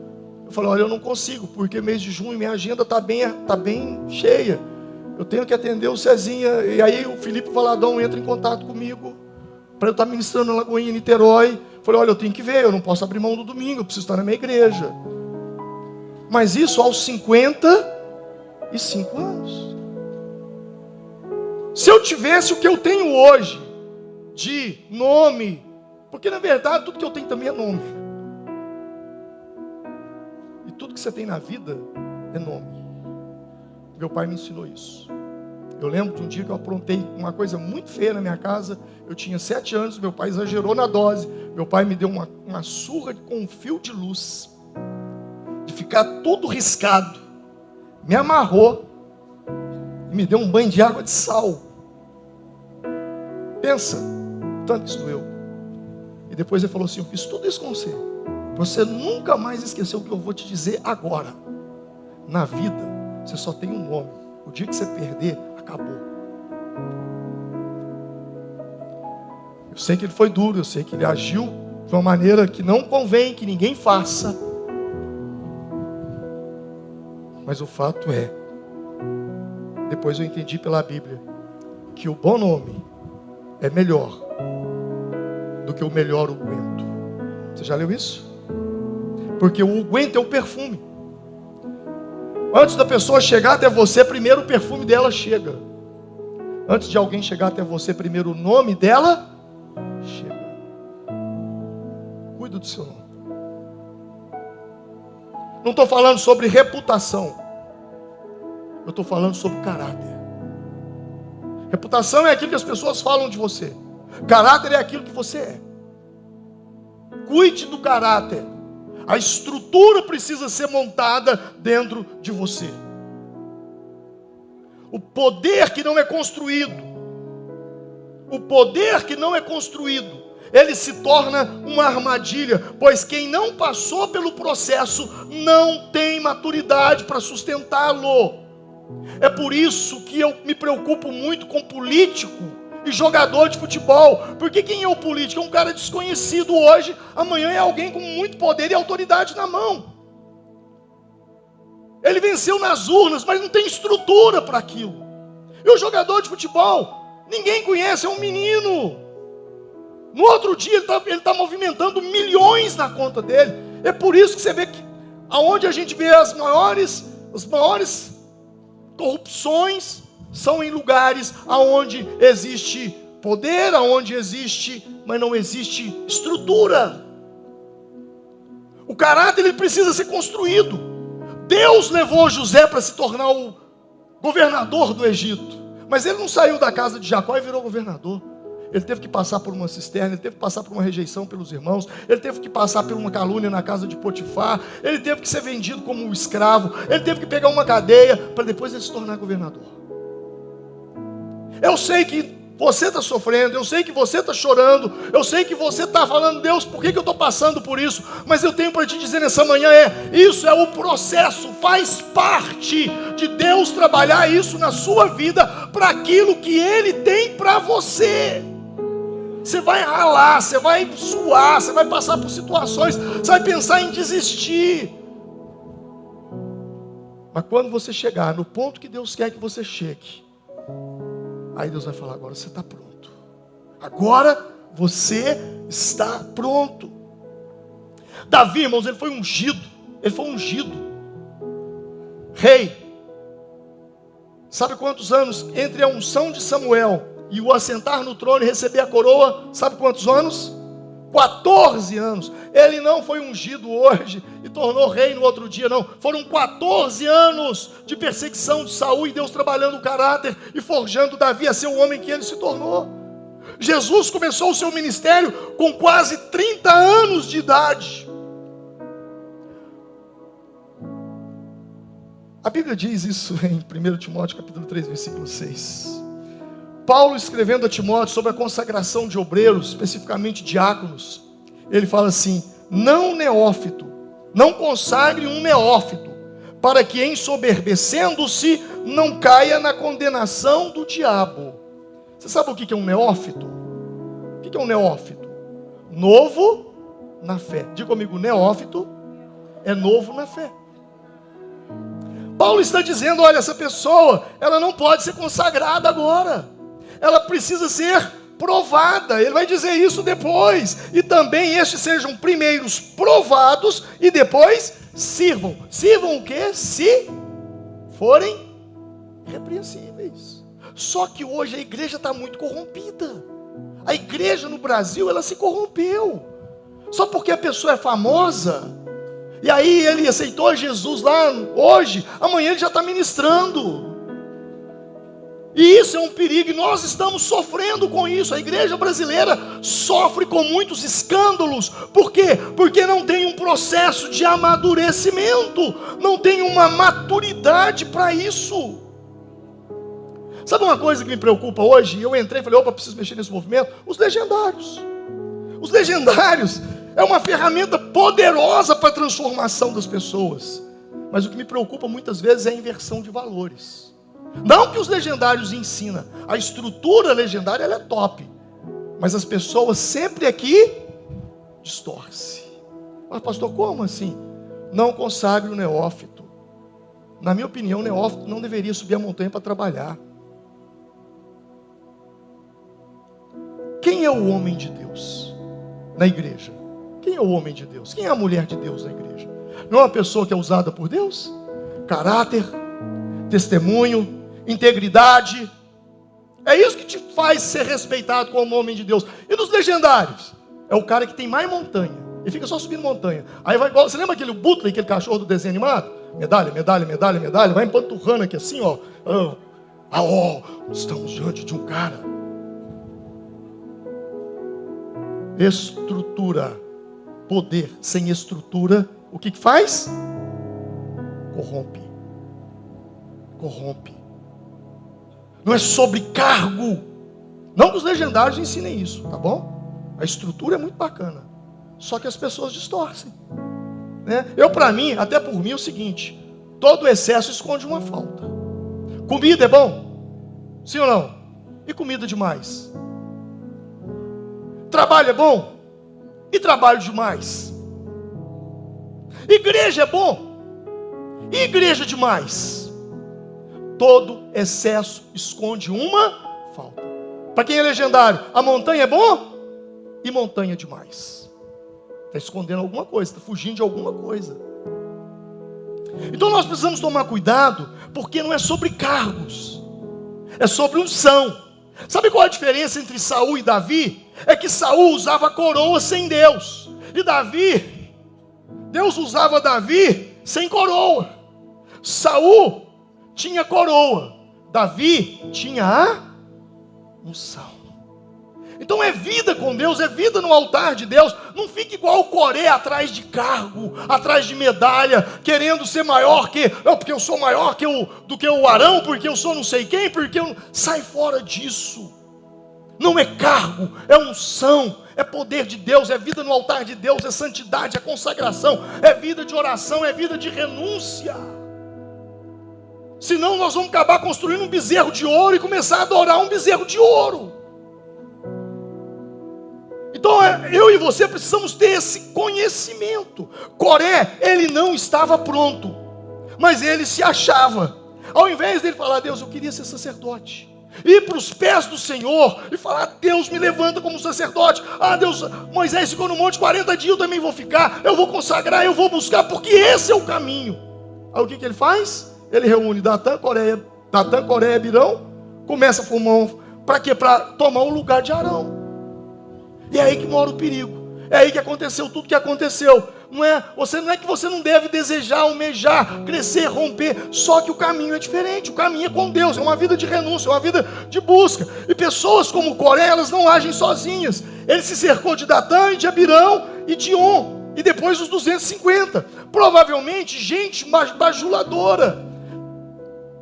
Eu falei, olha, eu não consigo, porque mês de junho minha agenda está bem cheia. Eu tenho que atender o Cezinha. E aí o Felipe Valadão entra em contato comigo para eu estar ministrando na Lagoinha, Niterói. Falei, olha, eu tenho que ver, eu não posso abrir mão do domingo, eu preciso estar na minha igreja. Mas isso aos 55 anos. Se eu tivesse o que eu tenho hoje, de nome, porque na verdade tudo que eu tenho também é nome. E tudo que você tem na vida é nome. Meu pai me ensinou isso. Eu lembro de um dia que eu aprontei uma coisa muito feia na minha casa. Eu tinha 7 anos, meu pai exagerou na dose. Meu pai me deu uma surra com um fio de luz, de ficar tudo riscado. Me amarrou e me deu um banho de água de sal. Pensa, tanto que isso doeu. E depois ele falou assim, eu fiz tudo isso com você. Você nunca mais esqueceu o que eu vou te dizer agora. Na vida, você só tem um nome. O dia que você perder, acabou. Eu sei que ele foi duro, eu sei que ele agiu de uma maneira que não convém que ninguém faça. Mas o fato é, depois eu entendi pela Bíblia, que o bom nome é melhor do que o melhor unguento. Você já leu isso? Porque o unguento é o perfume. Antes da pessoa chegar até você, primeiro o perfume dela chega. Antes de alguém chegar até você, primeiro o nome dela Chega. Cuida do seu nome. Não estou falando sobre reputação. Eu estou falando sobre caráter. Reputação é aquilo que as pessoas falam de você. Caráter é aquilo que você é. Cuide do caráter. A estrutura precisa ser montada dentro de você. O poder que não é construído, ele se torna uma armadilha, pois quem não passou pelo processo não tem maturidade para sustentá-lo. É por isso que eu me preocupo muito com político e jogador de futebol, porque quem é o político? É um cara desconhecido hoje, amanhã é alguém com muito poder e autoridade na mão. Ele venceu nas urnas, mas não tem estrutura para aquilo. E o jogador de futebol, ninguém conhece, é um menino. No outro dia ele está movimentando milhões na conta dele. É por isso que você vê que aonde a gente vê as maiores corrupções são em lugares aonde existe poder, aonde existe, mas não existe estrutura. O caráter ele precisa ser construído. Deus levou José para se tornar o governador do Egito, mas ele não saiu da casa de Jacó e virou governador. Ele teve que passar por uma cisterna, ele teve que passar por uma rejeição pelos irmãos, ele teve que passar por uma calúnia na casa de Potifar, ele teve que ser vendido como um escravo, ele teve que pegar uma cadeia para depois ele se tornar governador. Eu sei que você está sofrendo, eu sei que você está chorando, eu sei que você está falando, Deus, por que eu estou passando por isso? Mas eu tenho para te dizer nessa manhã, isso é o processo, faz parte de Deus trabalhar isso na sua vida, para aquilo que Ele tem para você. Você vai ralar, você vai suar, você vai passar por situações, você vai pensar em desistir. Mas quando você chegar no ponto que Deus quer que você chegue, aí Deus vai falar, agora você está pronto. Agora você está pronto. Davi, irmãos, ele foi ungido. Rei. Sabe quantos anos entre a unção de Samuel e o assentar no trono e receber a coroa? Sabe quantos anos? 14 anos. Ele não foi ungido hoje e tornou rei no outro dia, não. Foram 14 anos de perseguição de Saul e Deus trabalhando o caráter e forjando Davi a ser o homem que ele se tornou. Jesus começou o seu ministério com quase 30 anos de idade. A Bíblia diz isso em 1 Timóteo capítulo 3, versículo 6. Paulo escrevendo a Timóteo sobre a consagração de obreiros, especificamente diáconos, ele fala assim: não consagre um neófito, para que ensoberbecendo-se não caia na condenação do diabo. Você sabe o que é um neófito? O que é um neófito? Novo na fé. Diga comigo, neófito é novo na fé. Paulo está dizendo, olha, essa pessoa, ela não pode ser consagrada agora. Ela precisa ser provada. Ele vai dizer isso depois. E também estes sejam primeiros provados e depois sirvam. Sirvam o quê? Se forem repreensíveis. Só que hoje a igreja está muito corrompida. A igreja no Brasil, ela se corrompeu. Só porque a pessoa é famosa, e aí ele aceitou Jesus lá hoje, amanhã ele já está ministrando. E isso é um perigo, e nós estamos sofrendo com isso. A igreja brasileira sofre com muitos escândalos. Por quê? Porque não tem um processo de amadurecimento, não tem uma maturidade para isso. Sabe uma coisa que me preocupa hoje? Eu entrei e falei, opa, preciso mexer nesse movimento. Os legendários. Os legendários é uma ferramenta poderosa para a transformação das pessoas. Mas o que me preocupa muitas vezes é a inversão de valores. Não que os legendários ensinam, a estrutura legendária ela é top, mas as pessoas sempre aqui distorcem. Mas pastor, como assim? Não consagre o neófito. Na minha opinião, o neófito não deveria subir a montanha para trabalhar. Quem é o homem de Deus na igreja? Quem é o homem de Deus? Quem é a mulher de Deus na igreja? Não é uma pessoa que é usada por Deus? Caráter, testemunho, integridade, É isso que te faz ser respeitado como homem de Deus. E nos legendários? É o cara que tem mais montanha. E fica só subindo montanha. Aí vai igual, você lembra aquele Butler, aquele cachorro do desenho animado? Medalha, medalha, medalha, medalha. Vai empanturrando aqui assim, ó. Estamos diante de um cara. Estrutura. Poder sem estrutura, o que faz? Corrompe. Corrompe. Não é sobre cargo. Não que os legendários ensinem isso, tá bom? A estrutura é muito bacana. Só que as pessoas distorcem, né? Para mim, até por mim, é o seguinte: todo excesso esconde uma falta. Comida é bom? Sim ou não? E comida demais? Trabalho é bom? E trabalho demais? Igreja é bom? E igreja demais? Todo excesso esconde uma falta. Para quem é legendário, a montanha é bom? E montanha demais? Está escondendo alguma coisa, está fugindo de alguma coisa. Então nós precisamos tomar cuidado, porque não é sobre cargos, é sobre unção. Sabe qual é a diferença entre Saul e Davi? É que Saul usava coroa sem Deus, e Deus usava Davi sem coroa. Saul tinha coroa, Davi tinha a unção. Então é vida com Deus, é vida no altar de Deus. Não fique igual o Coré, atrás de cargo, atrás de medalha, querendo ser maior porque eu sou maior do que o Arão, porque eu sou não sei quem, porque eu... Sai fora disso. Não é cargo, é unção, é poder de Deus, é vida no altar de Deus, é santidade, é consagração, é vida de oração, é vida de renúncia. Senão nós vamos acabar construindo um bezerro de ouro e começar a adorar um bezerro de ouro. Então eu e você precisamos ter esse conhecimento. Coré, ele não estava pronto, mas ele se achava. Ao invés dele falar: Deus, eu queria ser sacerdote, ir para os pés do Senhor e falar: Deus, me levanta como sacerdote. Deus, Moisés ficou no monte 40 dias, eu também vou ficar. Eu vou consagrar, eu vou buscar, porque esse é o caminho. Aí o que ele faz? Ele reúne Datã, Coré e Abirão, começa a formar para quê? Para tomar o lugar de Arão. E é aí que mora o perigo. É aí que aconteceu tudo que aconteceu. Não é que você não deve desejar, almejar, crescer, romper. Só que o caminho é diferente. O caminho é com Deus. É uma vida de renúncia, é uma vida de busca. E pessoas como Coré, elas não agem sozinhas. Ele se cercou de Datã e de Abirão e de On. E depois os 250. Provavelmente gente bajuladora.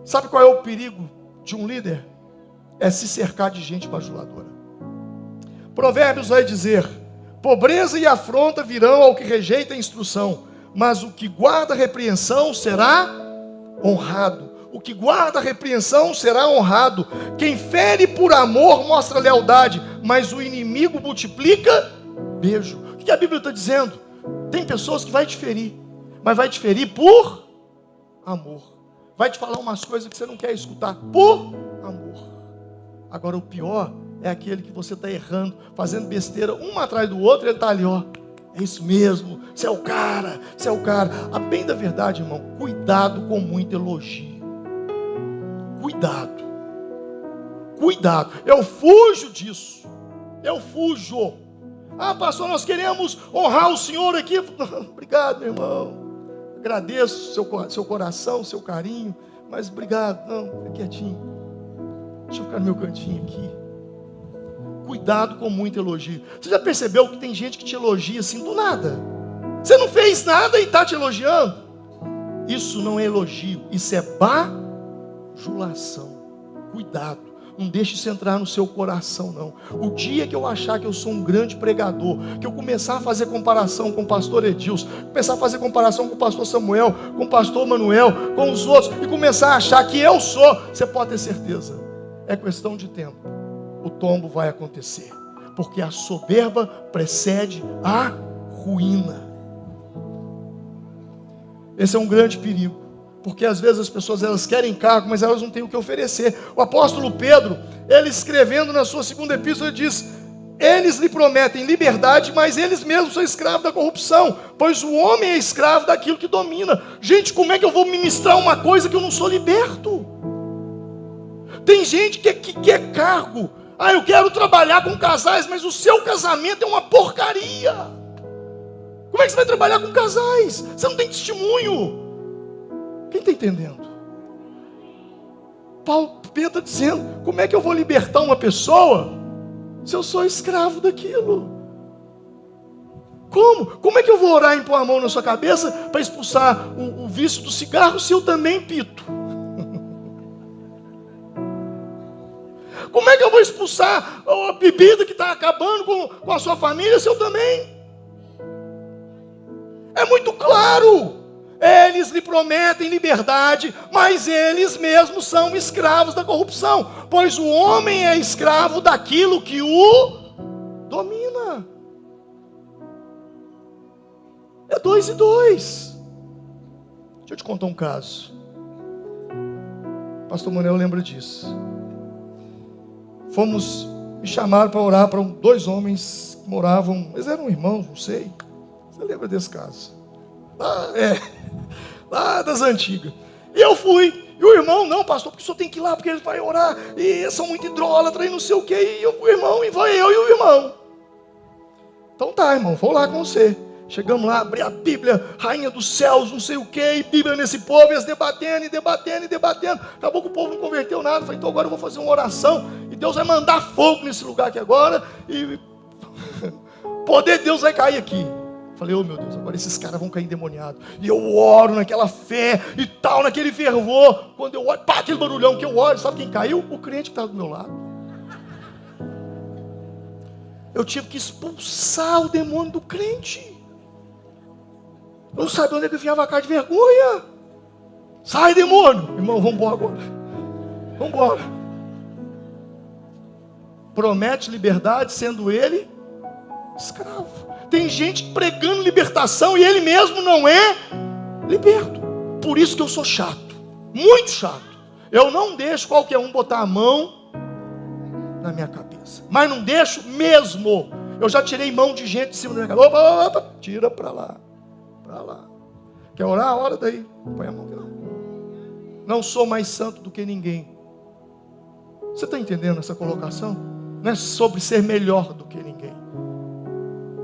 Sabe qual é o perigo de um líder? É se cercar de gente bajuladora. Provérbios vai dizer: pobreza e afronta virão ao que rejeita a instrução, mas o que guarda a repreensão será honrado. O que guarda a repreensão será honrado. Quem fere por amor mostra lealdade, mas o inimigo multiplica beijo. O que a Bíblia está dizendo? Tem pessoas que vai te ferir, mas vai te ferir por amor. Vai te falar umas coisas que você não quer escutar por amor. Agora o pior é aquele que você está errando, fazendo besteira, um atrás do outro, ele está ali, ó. É isso mesmo, você é o cara, você é o cara. A bem da verdade, irmão, cuidado com muito elogio. Cuidado. Cuidado. Eu fujo disso. Eu fujo. Pastor, nós queremos honrar o Senhor aqui. Obrigado, meu irmão. Agradeço seu coração, seu carinho, mas obrigado. Não, fica quietinho. Deixa eu ficar no meu cantinho aqui. Cuidado com muito elogio. Você já percebeu que tem gente que te elogia assim do nada? Você não fez nada e está te elogiando? Isso não é elogio, isso é bajulação. Cuidado. Não deixe isso entrar no seu coração, não. O dia que eu achar que eu sou um grande pregador, que eu começar a fazer comparação com o pastor Edilson, começar a fazer comparação com o pastor Samuel, com o pastor Manuel, com os outros, e começar a achar que eu sou, você pode ter certeza, é questão de tempo. O tombo vai acontecer, porque a soberba precede a ruína. Esse é um grande perigo. Porque às vezes as pessoas elas querem cargo, mas elas não têm o que oferecer. O apóstolo Pedro, ele escrevendo na sua segunda epístola, ele diz: eles lhe prometem liberdade, mas eles mesmos são escravos da corrupção, pois o homem é escravo daquilo que domina. Gente, como é que eu vou ministrar uma coisa que eu não sou liberto? Tem gente que quer cargo. Eu quero trabalhar com casais, mas o seu casamento é uma porcaria. Como é que você vai trabalhar com casais? Você não tem testemunho. Quem está entendendo? Pedro está dizendo, como é que eu vou libertar uma pessoa se eu sou escravo daquilo? Como? Como é que eu vou orar e impor a mão na sua cabeça para expulsar o vício do cigarro se eu também pito? Como é que eu vou expulsar a bebida que está acabando com a sua família se eu também? É muito claro. Eles lhe prometem liberdade, mas eles mesmos são escravos da corrupção, pois o homem é escravo daquilo que o domina. É 2 e 2. Deixa eu te contar um caso. Pastor Manuel lembra disso. Me chamaram para orar para 2 homens que moravam, eles eram irmãos, não sei. Você lembra desse caso? Lá das antigas. E eu fui. E o irmão, não, pastor, porque o senhor tem que ir lá, porque ele vai orar. E eles são muito idólatras e não sei o quê. E o irmão, e vai eu e o irmão. Então tá, irmão, vou lá com você. Chegamos lá, abri a Bíblia, rainha dos céus, não sei o quê, e Bíblia nesse povo, e eles debatendo. Acabou que o povo não converteu nada. Falei, então agora eu vou fazer uma oração, e Deus vai mandar fogo nesse lugar aqui agora, e o poder de Deus vai cair aqui. Falei, meu Deus, agora esses caras vão cair endemoniados. E eu oro naquela fé e tal, naquele fervor. Quando eu olho, aquele barulhão que eu olho, sabe quem caiu? O crente que estava do meu lado. Eu tive que expulsar o demônio do crente. Eu não sabia onde é que eu enfiava a cara de vergonha. Sai, demônio. Irmão, vamos embora agora. Vamos embora. Promete liberdade, sendo ele escravo. Tem gente pregando libertação e ele mesmo não é liberto. Por isso que eu sou chato. Muito chato. Eu não deixo qualquer um botar a mão na minha cabeça. Mas não deixo mesmo. Eu já tirei mão de gente de cima da minha cabeça. Opa, tira para lá. Quer orar? Ora daí. Põe a mão aqui, não sou mais santo do que ninguém. Você está entendendo essa colocação? Não é sobre ser melhor do que ninguém.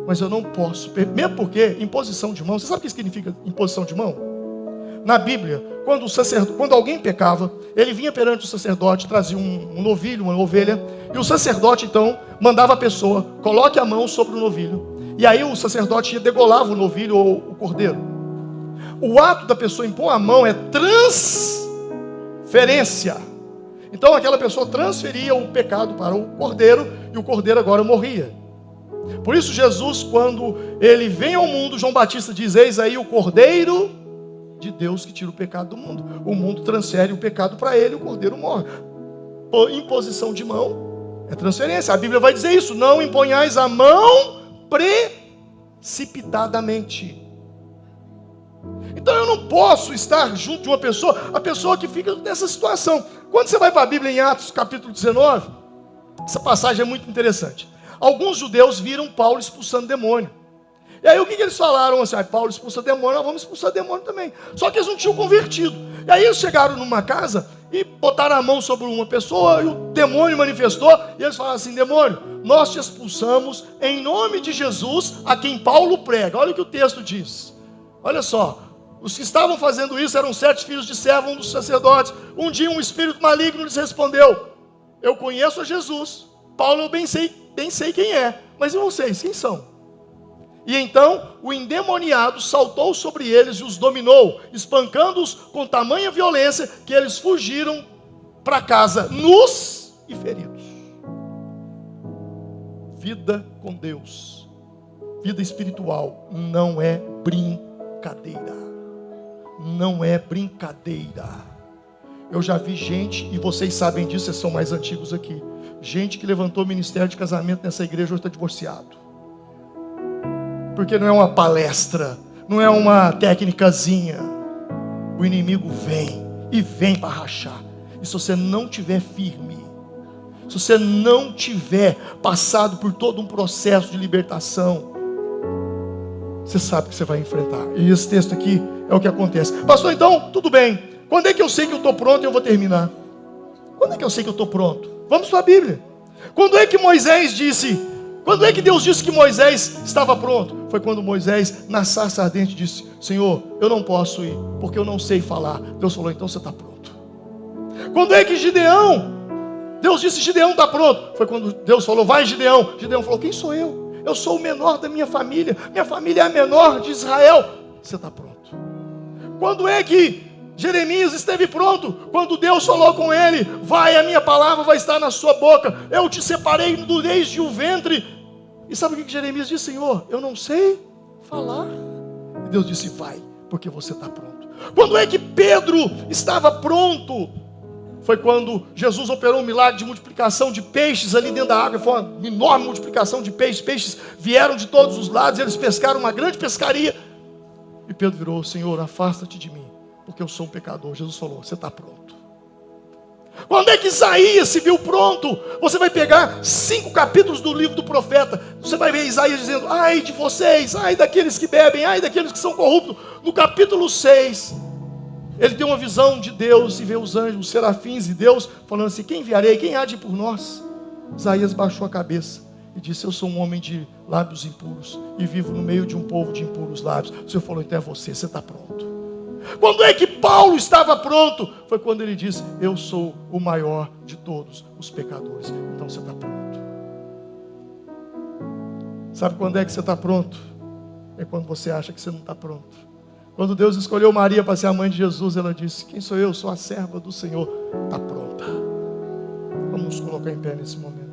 Mas eu não posso, mesmo porque imposição de mão, você sabe o que significa imposição de mão? Na Bíblia, quando alguém pecava, ele vinha perante o sacerdote, trazia um novilho, uma ovelha, e o sacerdote então mandava a pessoa, coloque a mão sobre o novilho. E aí o sacerdote degolava o novilho ou o cordeiro. O ato da pessoa impor a mão é transferência. Então aquela pessoa transferia o pecado para o cordeiro, e o cordeiro agora morria. Por isso Jesus, quando ele vem ao mundo, João Batista diz, eis aí o cordeiro de Deus que tira o pecado do mundo. O mundo transfere o pecado para ele, o cordeiro morre. Imposição de mão é transferência. A Bíblia vai dizer isso, não imponhais a mão precipitadamente. Então eu não posso estar junto de uma pessoa, a pessoa que fica nessa situação. Quando você vai para a Bíblia em Atos capítulo 19, essa passagem é muito interessante. Alguns judeus viram Paulo expulsando demônio. E aí o que eles falaram? Assim, Paulo expulsa demônio, nós vamos expulsar demônio também. Só que eles não tinham convertido. E aí eles chegaram numa casa e botaram a mão sobre uma pessoa, e o demônio manifestou, e eles falaram assim, demônio, nós te expulsamos em nome de Jesus, a quem Paulo prega. Olha o que o texto diz. Olha só, os que estavam fazendo isso eram 7 filhos de servo, um dos sacerdotes. Um dia um espírito maligno lhes respondeu, eu conheço a Jesus, Paulo eu bem sei quem é, mas e vocês, quem são? E então o endemoniado saltou sobre eles e os dominou, espancando-os com tamanha violência que eles fugiram para casa, nus e feridos. Vida com Deus, vida espiritual, não é brincadeira. Não é brincadeira. Eu já vi gente, e vocês sabem disso, vocês são mais antigos aqui, gente que levantou o ministério de casamento nessa igreja hoje está divorciado. Porque não é uma palestra, não é uma técnicazinha. O inimigo vem, e vem para rachar. E se você não tiver firme, se você não tiver passado por todo um processo de libertação, você sabe que você vai enfrentar. E esse texto aqui é o que acontece. Pastor, então, tudo bem. Quando é que eu sei que eu estou pronto e eu vou terminar? Quando é que eu sei que eu estou pronto? Vamos para a Bíblia. Quando é que Deus disse que Moisés estava pronto? Foi quando Moisés, na sarça ardente, disse: Senhor, eu não posso ir, porque eu não sei falar. Deus falou: então você está pronto. Quando é que Deus disse: Gideão está pronto? Foi quando Deus falou: vai, Gideão. Gideão falou: quem sou eu? Eu sou o menor da minha família é a menor de Israel. Você está pronto. Quando é que Jeremias esteve pronto? Quando Deus falou com ele: vai, a minha palavra vai estar na sua boca, eu te separei desde o ventre. E sabe o que Jeremias disse? Senhor, eu não sei falar. E Deus disse: vai, porque você está pronto. Quando é que Pedro estava pronto? Foi quando Jesus operou um milagre de multiplicação de peixes ali dentro da água. Foi uma enorme multiplicação de peixes. Peixes vieram de todos os lados, eles pescaram uma grande pescaria. E Pedro virou: Senhor, afasta-te de mim, porque eu sou um pecador. Jesus falou: você está pronto. Quando é que Isaías se viu pronto? Você vai pegar 5 capítulos do livro do profeta. Você vai ver Isaías dizendo: ai de vocês, ai daqueles que bebem, ai daqueles que são corruptos. No capítulo 6, ele tem uma visão de Deus e vê os anjos, os serafins e Deus falando assim: quem enviarei? Quem há de ir por nós? Isaías baixou a cabeça e disse: eu sou um homem de lábios impuros e vivo no meio de um povo de impuros lábios. O Senhor falou: então é você está pronto. Quando é que Paulo estava pronto? Foi quando ele disse: eu sou o maior de todos os pecadores. Então você está pronto. Sabe quando é que você está pronto? É quando você acha que você não está pronto. Quando Deus escolheu Maria para ser a mãe de Jesus, ela disse: quem sou eu? Sou a serva do Senhor. Está pronta. Vamos nos colocar em pé nesse momento.